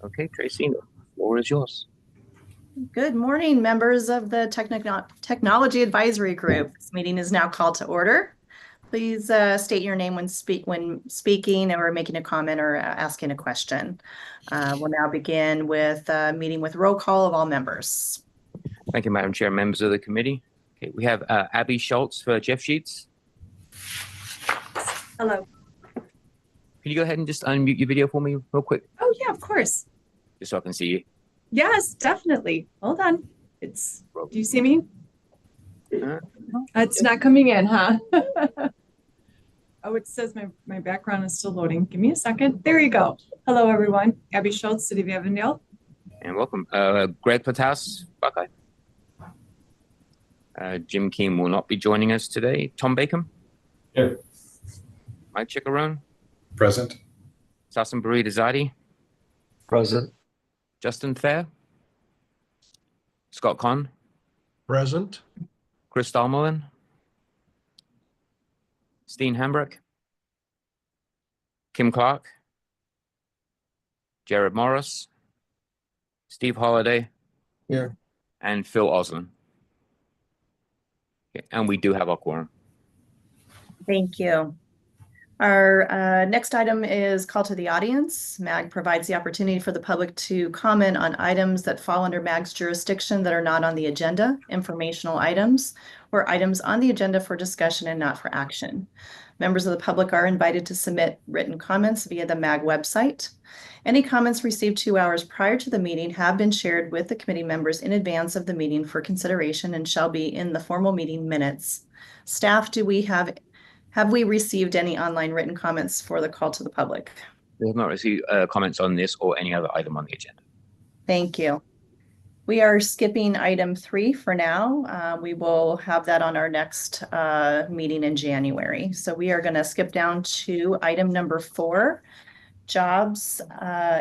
Okay, Tracy, the floor is yours. Good morning, members of the Technology Advisory Group. This meeting is now called to order. Please state your name when speaking or making a comment or asking a question. We'll now begin with a meeting with roll call of all members. Thank you, Madam Chair, members of the committee. Okay, we have Abby Schultz for Jeff Sheets. Hello. Can you go ahead and just unmute your video for me real quick? Oh, yeah, of course. Just so I can see you. Yes, definitely. Hold on. Do you see me? It's not coming in, huh? Oh, it says my background is still loading. Give me a second. There you go. Hello, everyone. Abby Schultz, City of Avondale. And welcome. Greg Plataus, Buckeye. Jim Keane will not be joining us today. Tom Bacon. Here. Mike Chickarone. Present. Sasan Baridazadi. Present. Justin Fair. Scott Conn. Present. Chris Dahlmullen. Steen Hambrecht. Kim Clark. Jared Morris. Steve Holiday. Here. And Phil Oslin. Okay, and we do have our quorum. Thank you. Our next item is call to the audience. MAG provides the opportunity for the public to comment on items that fall under MAG's jurisdiction that are not on the agenda, informational items, or items on the agenda for discussion and not for action. Members of the public are invited to submit written comments via the MAG website. Any comments received 2 hours prior to the meeting have been shared with the committee members in advance of the meeting for consideration and shall be in the formal meeting minutes. Staff, have we received any online written comments for the call to the public? We have not received comments on this or any other item on the agenda. Thank you. We are skipping item 3 for now. We will have that on our next meeting in January. So we are going to skip down to item number 4, Jobs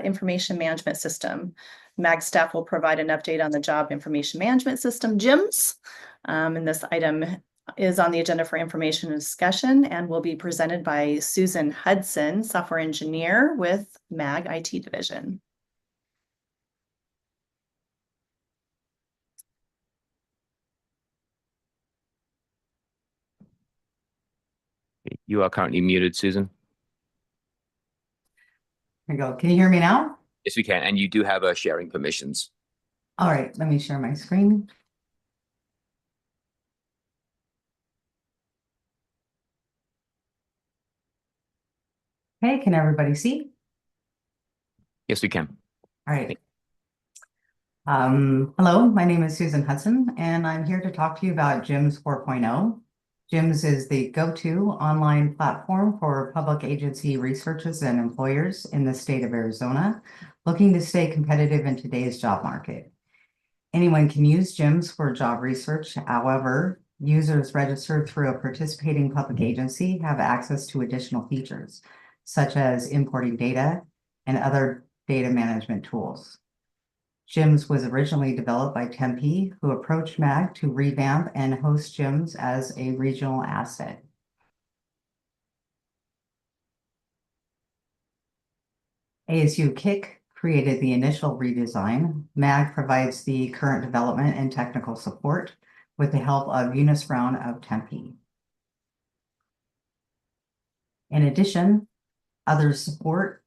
Information Management System. MAG staff will provide an update on the Job Information Management System, JIMS. And this item is on the agenda for information and discussion and will be presented by Susan Hudson, software engineer with MAG IT division. You are currently muted, Susan. There you go. Can you hear me now? Yes, we can. And you do have sharing permissions. All right, let me share my screen. Okay, can everybody see? Yes, we can. All right. Hello, my name is Susan Hudson, and I'm here to talk to you about JIMS 4.0. JIMS is the go-to online platform for public agency researchers and employers in the state of Arizona, looking to stay competitive in today's job market. Anyone can use JIMS for job research. However, users registered through a participating public agency have access to additional features, such as importing data and other data management tools. JIMS was originally developed by Tempe, who approached MAG to revamp and host JIMS as a regional asset. ASU Kick created the initial redesign. MAG provides the current development and technical support with the help of Eunice Brown of Tempe. In addition, other support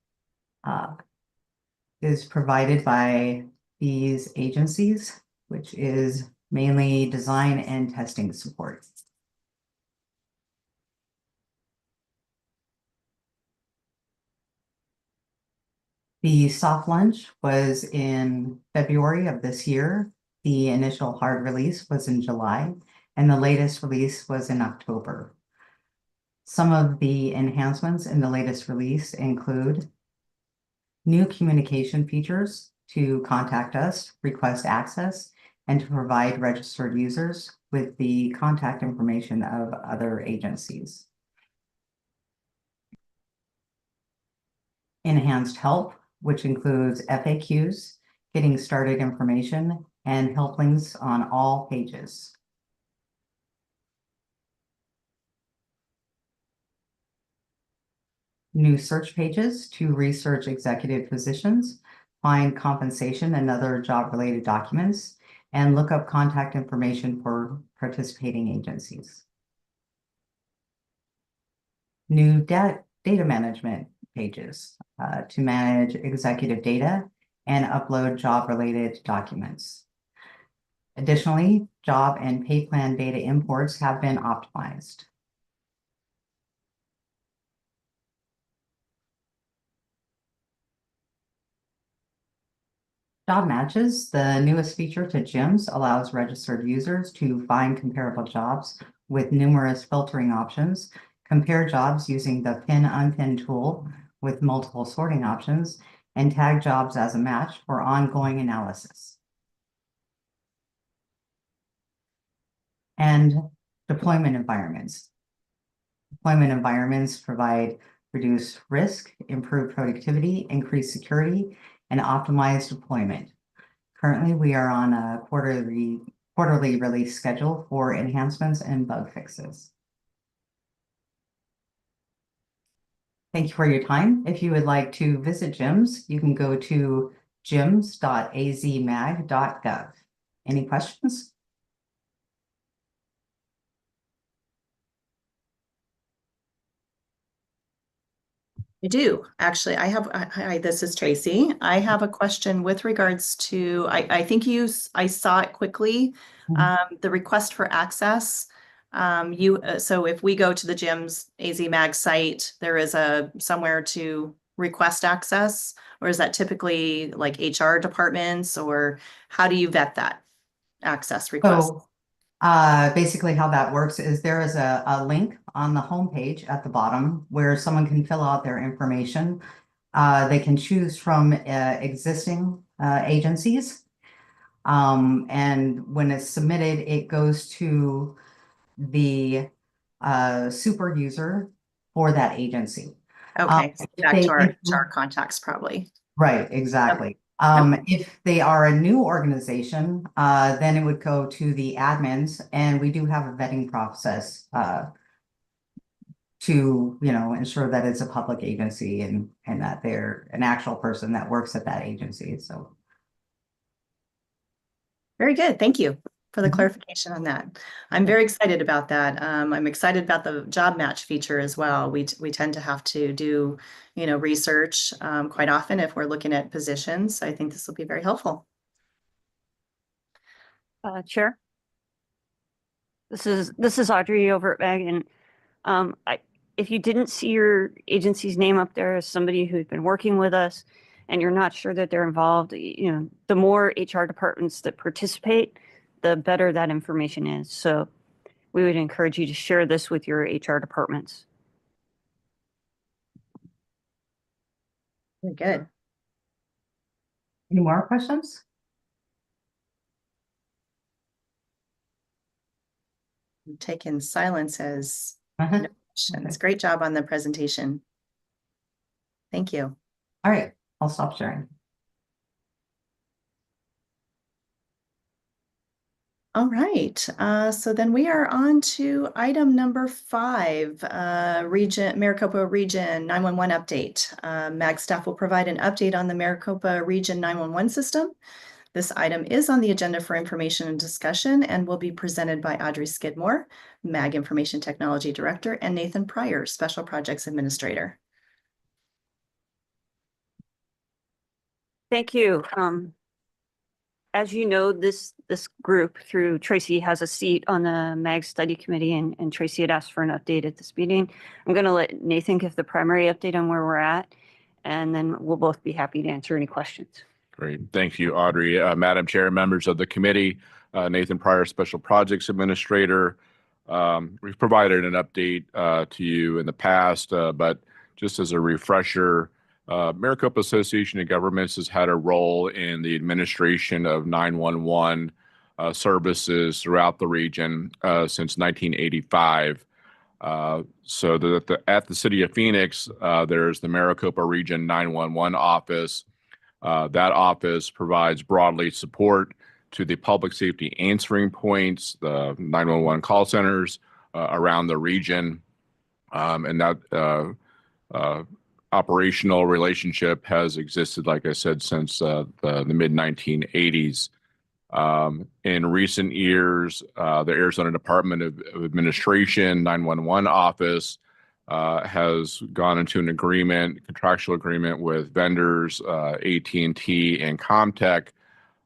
is provided by these agencies, which is mainly design and testing support. The soft launch was in February of this year. The initial hard release was in July, and the latest release was in October. Some of the enhancements in the latest release include new communication features to contact us, request access, and to provide registered users with the contact information of other agencies. Enhanced help, which includes FAQs, getting started information, and help links on all pages. New search pages to research executive positions, find compensation and other job-related documents, and look up contact information for participating agencies. New data management pages to manage executive data and upload job-related documents. Additionally, job and pay plan data imports have been optimized. Job Matches, the newest feature to GIMS, allows registered users to find comparable jobs with numerous filtering options, compare jobs using the pin-unpin tool with multiple sorting options, and tag jobs as a match for ongoing analysis. And deployment environments. Deployment environments provide reduced risk, improved productivity, increased security, and optimized deployment. Currently, we are on a quarterly release schedule for enhancements and bug fixes. Thank you for your time. If you would like to visit GIMS, you can go to gims.azmag.gov. Any questions? I do. Actually, hi, this is Tracy. I have a question with regards to, I think I saw it quickly, the request for access. So if we go to the GIMS AZ Mag site, there is somewhere to request access, or is that typically like HR departments, or how do you vet that access request? So basically how that works is there is a link on the homepage at the bottom where someone can fill out their information. They can choose from existing agencies. And when it's submitted, it goes to the super user for that agency. Okay, back to our if- HR contacts probably. Right, exactly. If they are a new organization, then it would go to the admins, and we do have a vetting process to, ensure that it's a public agency and that they're an actual person that works at that agency. So Very good. Thank you for the Mhm. clarification on that. I'm very excited about that. I'm excited about the job match feature as well. We tend to have to do, research quite often if we're looking at positions. I think this will be very helpful. Chair. This is Audrey over at MAG, and if you didn't see your agency's name up there as somebody who's been working with us, and you're not sure that they're involved, the more HR departments that participate, the better that information is. So we would encourage you to share this with your HR departments. Very good. any more questions? I'm taking silence as Uh-huh. questions. Great job on the presentation. Thank you. All right, I'll stop sharing. All right, so then we are on to item number 5, Maricopa Region 911 update. MAG staff will provide an update on the Maricopa Region 911 system. This item is on the agenda for information and discussion and will be presented by Audrey Skidmore, MAG Information Technology Director, and Nathan Pryor, Special Projects Administrator. Thank you. As you know, this group through Tracy has a seat on the MAG study committee, and Tracy had asked for an update at this meeting. I'm going to let Nathan give the primary update on where we're at, and then we'll both be happy to answer any questions. Great. Thank you, Audrey. Madam Chair, members of the committee, Nathan Pryor, Special Projects Administrator. We've provided an update to you in the past, but just as a refresher, Maricopa Association of Governments has had a role in the administration of 911 services throughout the region since 1985. So at the City of Phoenix, there's the Maricopa Region 911 office. That office provides broadly support to the public safety answering points, the 911 call centers around the region, and that operational relationship has existed, like I said, since the mid 1980s. In recent years, the Arizona Department of Administration 911 office has gone into an contractual agreement with vendors, AT&T and Comtech,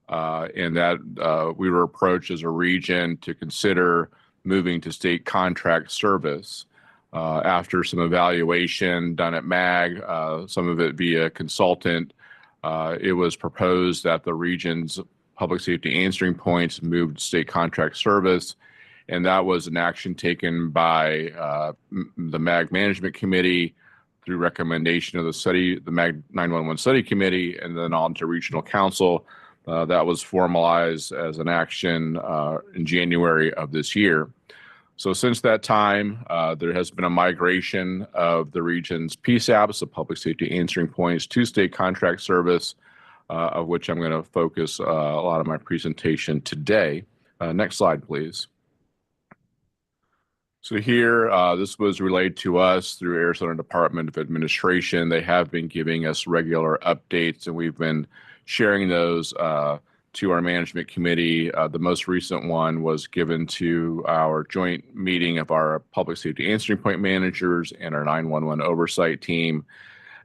and that we were approached as a region to consider moving to state contract service. After some evaluation done at MAG, some of it via consultant, it was proposed that the region's public safety answering points moved to state contract service. And that was an action taken by the MAG Management Committee through recommendation of the MAG 911 Study Committee, and then on to Regional Council. That was formalized as an action in January of this year. So since that time, there has been a migration of the region's PSAPs, the public safety answering points, to state contract service, of which I'm going to focus a lot of my presentation today. Next slide, please. So here, this was relayed to us through Arizona Department of Administration. They have been giving us regular updates, and we've been sharing those to our management committee. The most recent one was given to our joint meeting of our public safety answering point managers and our 911 oversight team.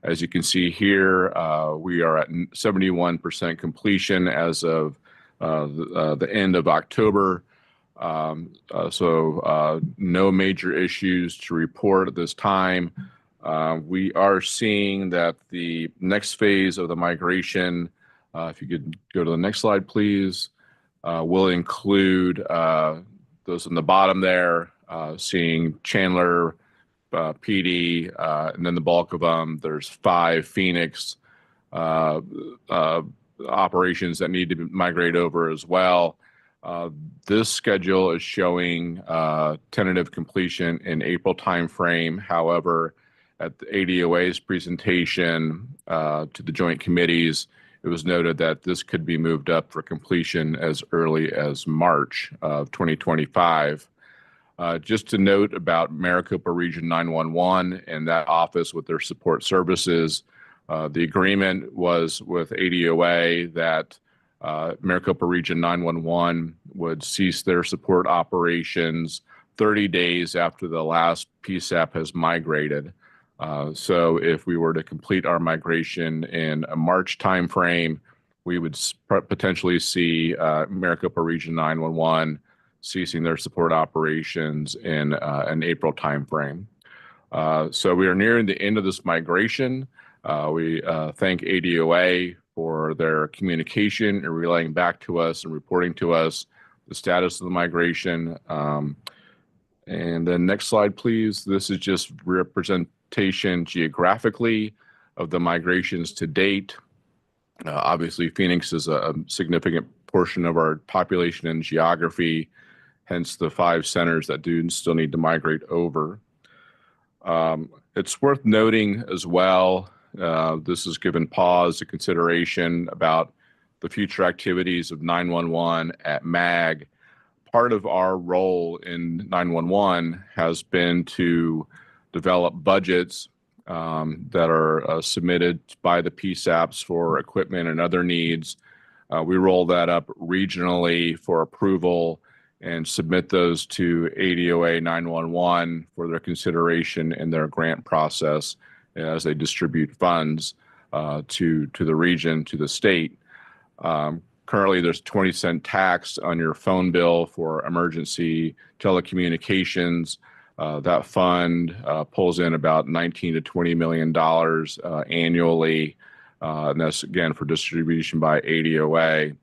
As you can see here, we are at 71% completion as of the end of October. So no major issues to report at this time. We are seeing that the next phase of the migration, if you could go to the next slide, please, will include those in the bottom there, seeing Chandler, PD, and then the bulk of them. There's 5 Phoenix operations that need to migrate over as well. This schedule is showing tentative completion in April timeframe. However, at the ADOA's presentation to the joint committees, it was noted that this could be moved up for completion as early as March of 2025. Just to note about Maricopa Region 911 and that office with their support services, the agreement was with ADOA that Maricopa Region 911 would cease their support operations 30 days after the last PSAP has migrated. So if we were to complete our migration in a March timeframe, we would potentially see Maricopa Region 911 ceasing their support operations in an April timeframe. So we are nearing the end of this migration. We thank ADOA for their communication and relaying back to us and reporting to us the status of the migration. And then next slide, please. This is just representation geographically of the migrations to date. Obviously, Phoenix is a significant portion of our population and geography, hence the 5 centers that do still need to migrate over. It's worth noting as well, this is given pause to consideration about the future activities of 911 at MAG. Part of our role in 911 has been to develop budgets that are submitted by the PSAPs for equipment and other needs. We roll that up regionally for approval and submit those to ADOA 911 for their consideration in their grant process as they distribute funds to the region, to the state. Currently, there's a 20-cent tax on your phone bill for emergency telecommunications. That fund pulls in about $19 to $20 million annually, and that's, again, for distribution by ADOA.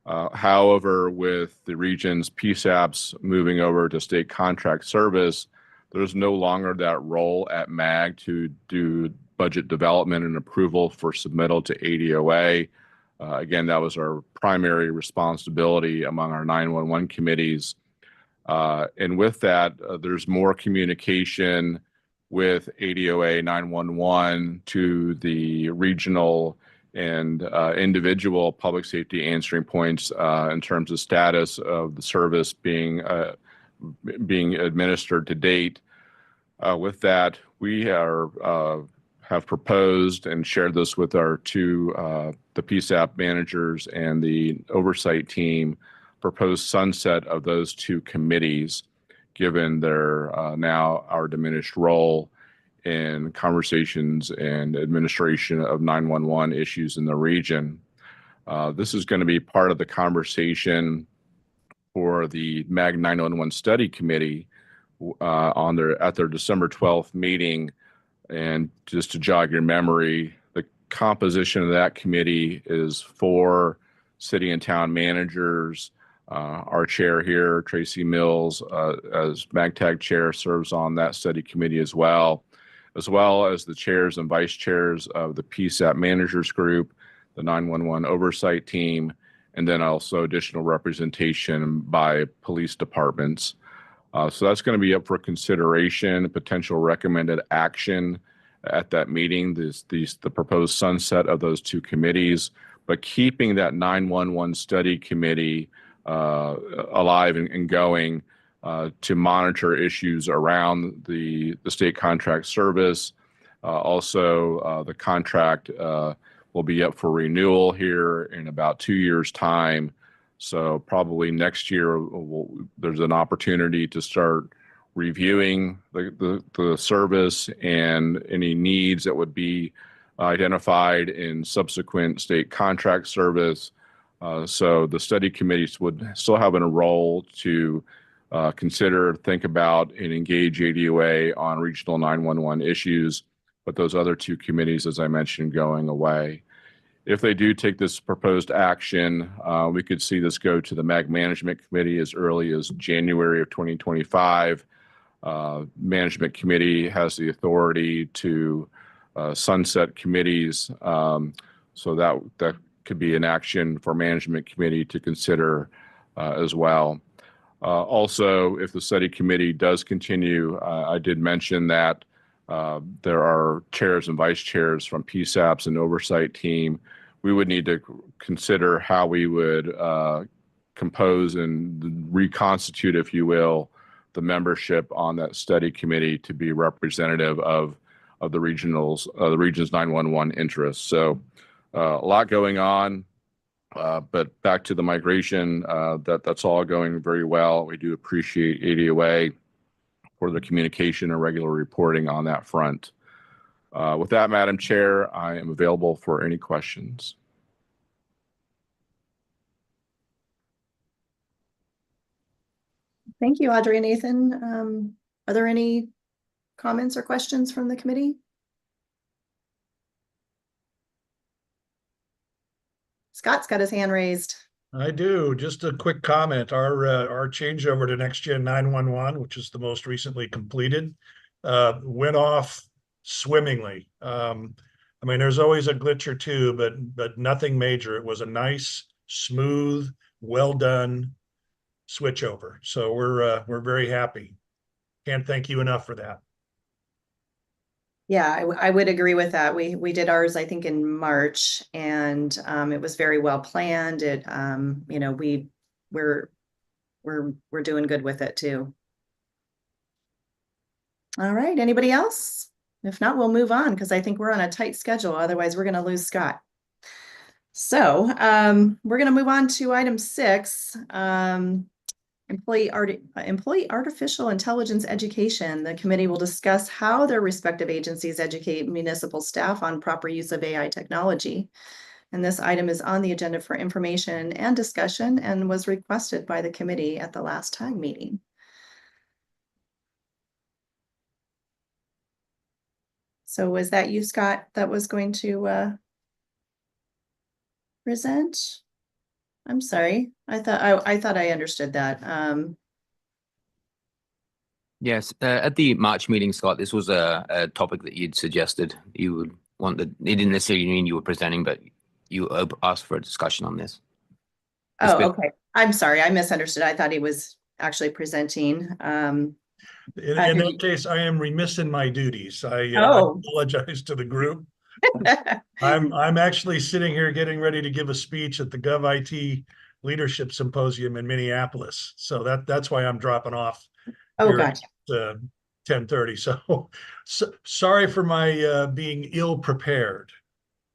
However, with the region's PSAPs moving over to state contract service, there's no longer that role at MAG to do budget development and approval for submittal to ADOA. Again, that was our primary responsibility among our 911 committees. And with that, there's more communication with ADOA 911 to the regional and individual public safety answering points in terms of status of the service being administered to date. With that, we are have proposed and shared this with our the PSAP managers and the oversight team, proposed sunset of those 2 committees, given their now our diminished role in conversations and administration of 911 issues in the region. This is going to be part of the conversation for the MAG 911 Study Committee at their December 12th meeting. And just to jog your memory, the composition of that committee is 4 city and town managers. Our chair here, Tracy Mills, as MAGTAG chair, serves on that study committee as well as the chairs and vice chairs of the PSAP managers group, the 911 oversight team, and then also additional representation by police departments. So that's going to be up for consideration, potential recommended action at that meeting, the proposed sunset of those 2 committees, but keeping that 911 study committee alive and going to monitor issues around the state contract service. Also, the contract will be up for renewal here in about 2 years' time. So probably next year, there's an opportunity to start reviewing the service and any needs that would be identified in subsequent state contract service. So the study committees would still have a role to consider, think about, and engage ADOA on regional 911 issues, but those other 2 committees, as I mentioned, going away. If they do take this proposed action, we could see this go to the MAG Management Committee as early as January of 2025. Management Committee has the authority to sunset committees, so that could be an action for Management Committee to consider as well. Also, if the study committee does continue, I did mention that there are chairs and vice chairs from PSAPs and oversight team. We would need to consider how we would compose and reconstitute, if you will, the membership on that study committee to be representative of the region's 911 interests. So a lot going on, but back to the migration, that's all going very well. We do appreciate ADOA for the communication and regular reporting on that front. With that, Madam Chair, I am available for any questions. Thank you, Audrey and Nathan. Are there any comments or questions from the committee? Scott's got his hand raised. I do. Just a quick comment. Our changeover to Next Gen 911, which is the most recently completed, went off swimmingly. I mean, there's always a glitch or two, but nothing major. It was a nice, smooth, well done switchover. So we're very happy. Can't thank you enough for that. Yeah, I would agree with that. We did ours, I think, in March, and it was very well planned. It, you know, we're doing good with it too. All right, anybody else? If not, we'll move on because I think we're on a tight schedule. Otherwise, we're going to lose Scott. So we're going to move on to item 6. Employee artificial intelligence education. The committee will discuss how their respective agencies educate municipal staff on proper use of AI technology. And this item is on the agenda for information and discussion and was requested by the committee at the last TAG meeting. So was that you, Scott, that was going to present? I'm sorry. I thought I understood that. Yes, at the March meeting, Scott, this was a topic that you'd suggested you would want. It didn't necessarily mean you were presenting, but you asked for a discussion on this. Oh, okay. I'm sorry. I misunderstood. I thought he was actually presenting. In that case, I am remiss in my duties. I apologize to the group. I'm actually sitting here getting ready to give a speech at the GovIT Leadership Symposium in Minneapolis. So that's why I'm dropping off. Oh, gotcha. 10:30. So, sorry for my being ill prepared.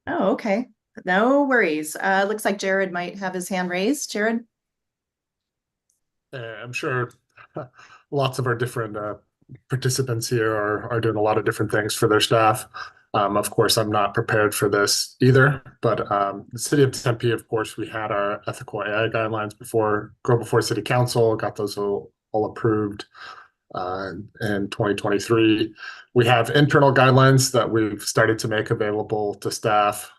Oh, okay. No worries. Looks like Jared might have his hand raised. Jared? I'm sure lots of our different participants here are doing a lot of different things for their staff. Of course, I'm not prepared for this either, but the City of Tempe, of course, we had our ethical AI guidelines go before City Council, got those all approved in 2023. We have internal guidelines that we've started to make available to staff.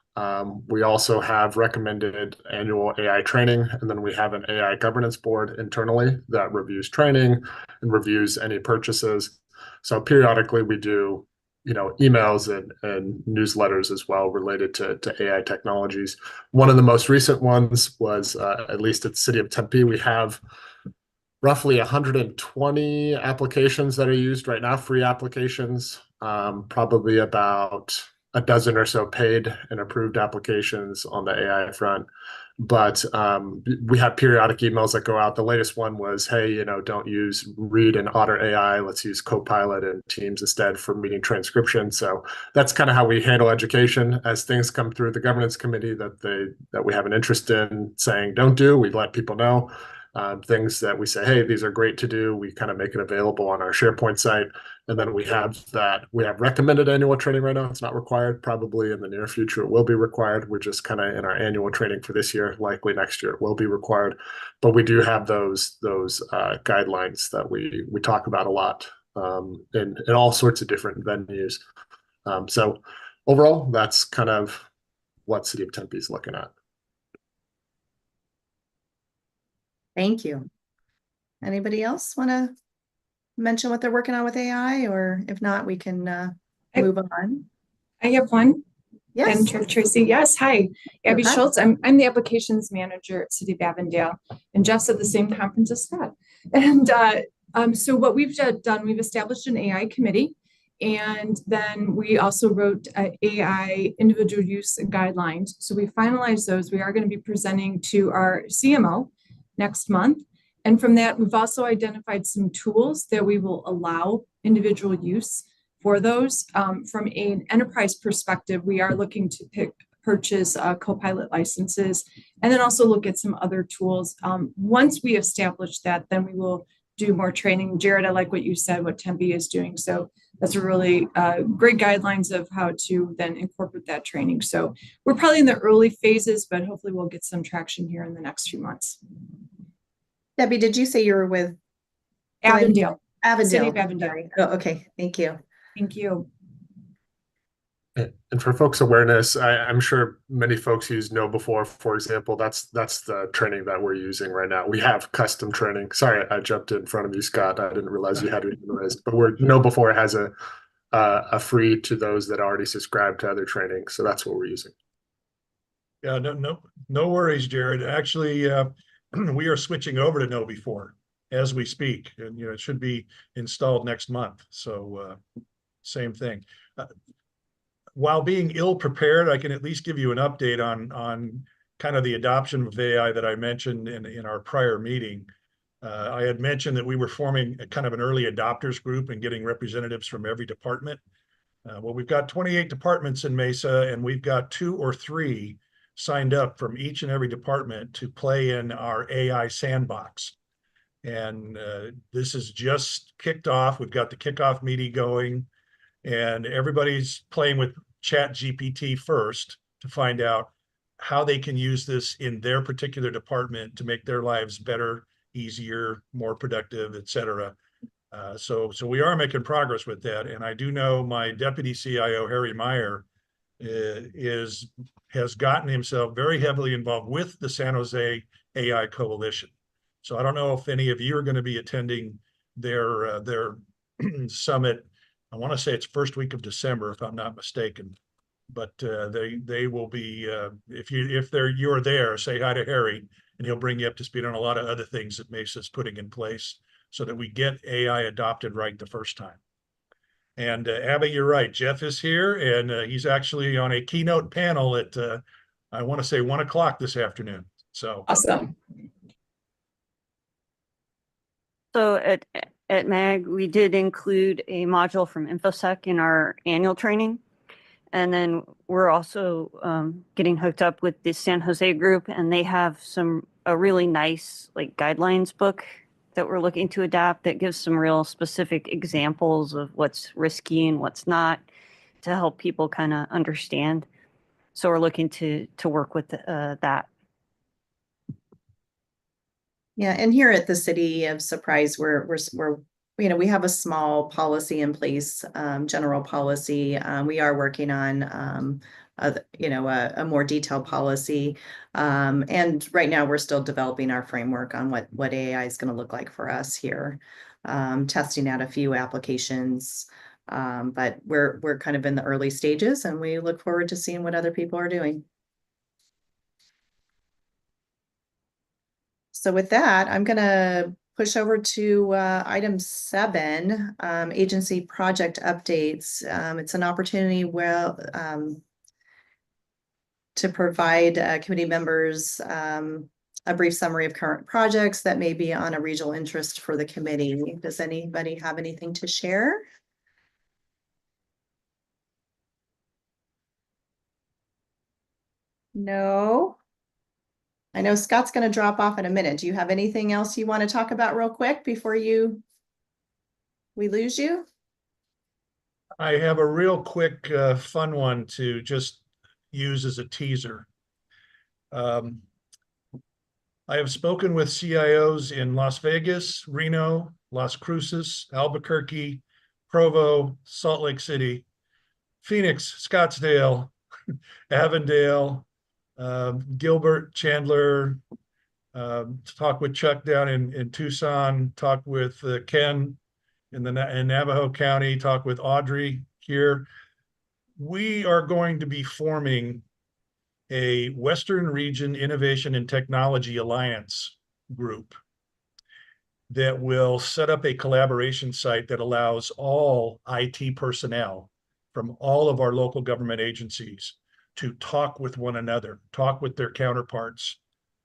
We also have recommended annual AI training, and then we have an AI governance board internally that reviews training and reviews any purchases. So periodically we do, emails and newsletters as well related to AI technologies. One of the most recent ones was, at least at the City of Tempe, we have roughly 120 applications that are used right now, free applications, probably about a dozen or so paid and approved applications on the AI front. But we have periodic emails that go out. The latest one was, hey, don't use Read and Otter AI. Let's use Copilot and Teams instead for meeting transcription. So that's kind of how we handle education. As things come through the governance committee that we have an interest in saying don't do, we let people know. Things that we say, hey, these are great to do, we kind of make it available on our SharePoint site. And then we have recommended annual training right now. It's not required. Probably in the near future, it will be required. We're just kind of in our annual training for this year. Likely next year, it will be required. But we do have those guidelines that we talk about a lot in all sorts of different venues. So overall, that's kind of what City of Tempe is looking at. Thank you. Anybody else want to mention what they're working on with AI, or if not, we can move on. I have one. Yes. Madam Chair Tracy. Yes. Hi, Abby Hi. Schultz. I'm the applications manager at City of Avondale, and Jeff's at the same conference as Scott. And so what we've done, we've established an AI committee, and then we also wrote AI individual use guidelines. So we finalized those. We are going to be presenting to our CMO next month. And from that, we've also identified some tools that we will allow individual use for those. From an enterprise perspective, we are looking to purchase Copilot licenses, and then also look at some other tools. Once we establish that, then we will do more training. Jared, I like what you said, what Tempe is doing. So that's a really great guidelines of how to then incorporate that training. So we're probably in the early phases, but hopefully we'll get some traction here in the next few months. Debbie, did you say you were with Avondale. Avondale? City of Avondale. Oh, okay. Thank you. Thank you. And for folks' awareness, I'm sure many who's used KnowBe4, for example. That's the training that we're using right now. We have custom training. Sorry, I jumped in front of you, Scott. I didn't realize you had it raised. But KnowBe4 has a free to those that already subscribe to other training. So that's what we're using. Yeah, no worries, Jared. Actually, we are switching over to KnowBe4 as we speak, and it should be installed next month. So same thing. While being ill prepared, I can at least give you an update on kind of the adoption of AI that I mentioned in our prior meeting. I had mentioned that we were forming a kind of an early adopters group and getting representatives from every department. Well, we've got 28 departments in Mesa, and we've got 2 or 3 signed up from each and every department to play in our AI sandbox. And this is just kicked off. We've got the kickoff meeting going, and everybody's playing with ChatGPT first to find out how they can use this in their particular department to make their lives better, easier, more productive, etc. So we are making progress with that. And I do know my deputy CIO, Harry Meyer, has gotten himself very heavily involved with the San Jose AI Coalition. So I don't know if any of you are going to be attending their summit. I want to say it's first week of December, if I'm not mistaken. But they will be. If you're there, say hi to Harry, and he'll bring you up to speed on a lot of other things that Mesa's putting in place so that we get AI adopted right the first time. And Abby, you're right. Jeff is here, and he's actually on a keynote panel at I want to say 1 o'clock this afternoon. So Awesome. So at MAG, we did include a module from InfoSec in our annual training. And then we're also getting hooked up with the San Jose group, and they have a really nice like guidelines book that we're looking to adapt that gives some real specific examples of what's risky and what's not to help people kind of understand. So we're looking to work with that. Yeah, and here at the City of Surprise, we're we have a small policy in place, general policy. We are working on a more detailed policy, and right now we're still developing our framework on what AI is going to look like for us here, testing out a few applications, but we're kind of in the early stages, and we look forward to seeing what other people are doing. So with that, I'm going to push over to item 7, agency project updates. It's an opportunity to provide committee members a brief summary of current projects that may be on a regional interest for the committee. Does anybody have anything to share? No. I know Scott's going to drop off in a minute. Do you have anything else you want to talk about real quick before we lose you? I have a real quick fun one to just use as a teaser. I have spoken with CIOs in Las Vegas, Reno, Las Cruces, Albuquerque, Provo, Salt Lake City, Phoenix, Scottsdale, Avondale, Gilbert, Chandler, talk with Chuck down in Tucson, talk with Ken in Navajo County, talk with Audrey here. We are going to be forming a Western Region Innovation and Technology Alliance group that will set up a collaboration site that allows all IT personnel from all of our local government agencies to talk with one another, talk with their counterparts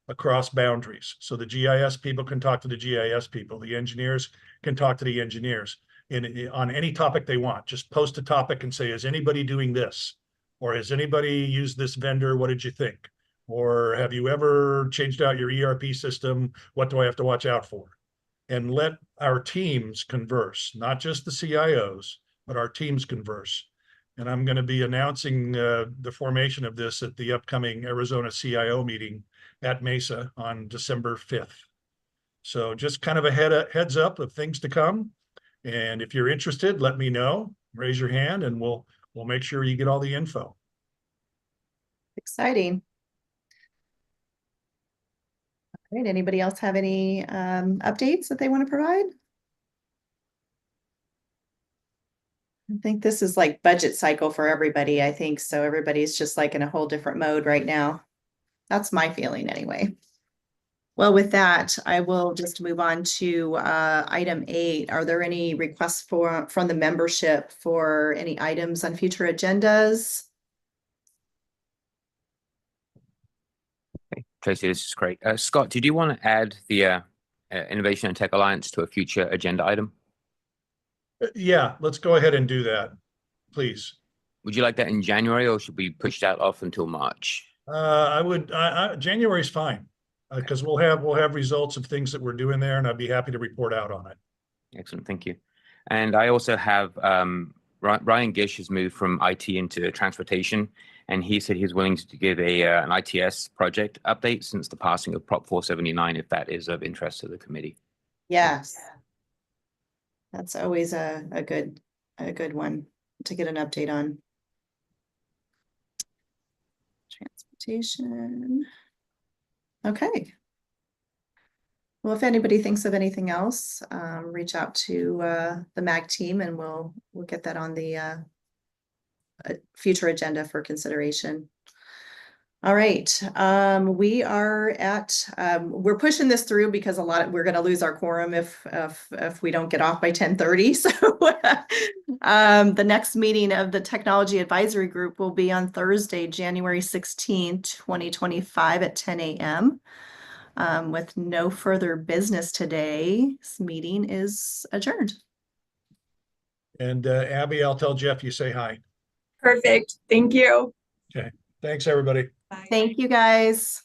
across boundaries. So the GIS people can talk to the GIS people, the engineers can talk to the engineers on any topic they want. Just post a topic and say, is anybody doing this? Or has anybody used this vendor? What did you think? Or have you ever changed out your ERP system? What do I have to watch out for? And let our teams converse, not just the CIOs, but our teams converse. And I'm going to be announcing the formation of this at the upcoming Arizona CIO meeting at Mesa on December 5th. So just kind of a heads up of things to come. And if you're interested, let me know, raise your hand, and we'll make sure you get all the info. Exciting. All right, anybody else have any updates that they want to provide? I think this is like budget cycle for everybody, I think. So everybody's just like in a whole different mode right now. That's my feeling anyway. Well, with that, I will just move on to item 8. Are there any requests from the membership for any items on future agendas? Okay. Tracy, this is great. Scott, did you want to add the Innovation and Tech Alliance to a future agenda item? Yeah, let's go ahead and do that, please. Would you like that in January, or should we push that off until March? January's fine, because we'll have results of things that we're doing there, and I'd be happy to report out on it. Excellent, thank you. And I also have Ryan Gish has moved from IT into transportation, and he said he's willing to give an ITS project update since the passing of Prop 479, if that is of interest to the committee. Yes. That's always a good one to get an update on. Transportation. Okay. Well, if anybody thinks of anything else, reach out to the MAG team, and we'll get that on the future agenda for consideration. All right, we are at we're pushing this through because we're going to lose our quorum if we don't get off by 10:30. So the next meeting of the Technology Advisory Group will be on Thursday, January 16th, 2025 at 10 a.m. With no further business today, this meeting is adjourned. And Abby, I'll tell Jeff you say hi. Perfect. Thank you. Thanks, everybody. Bye. Thank you, guys.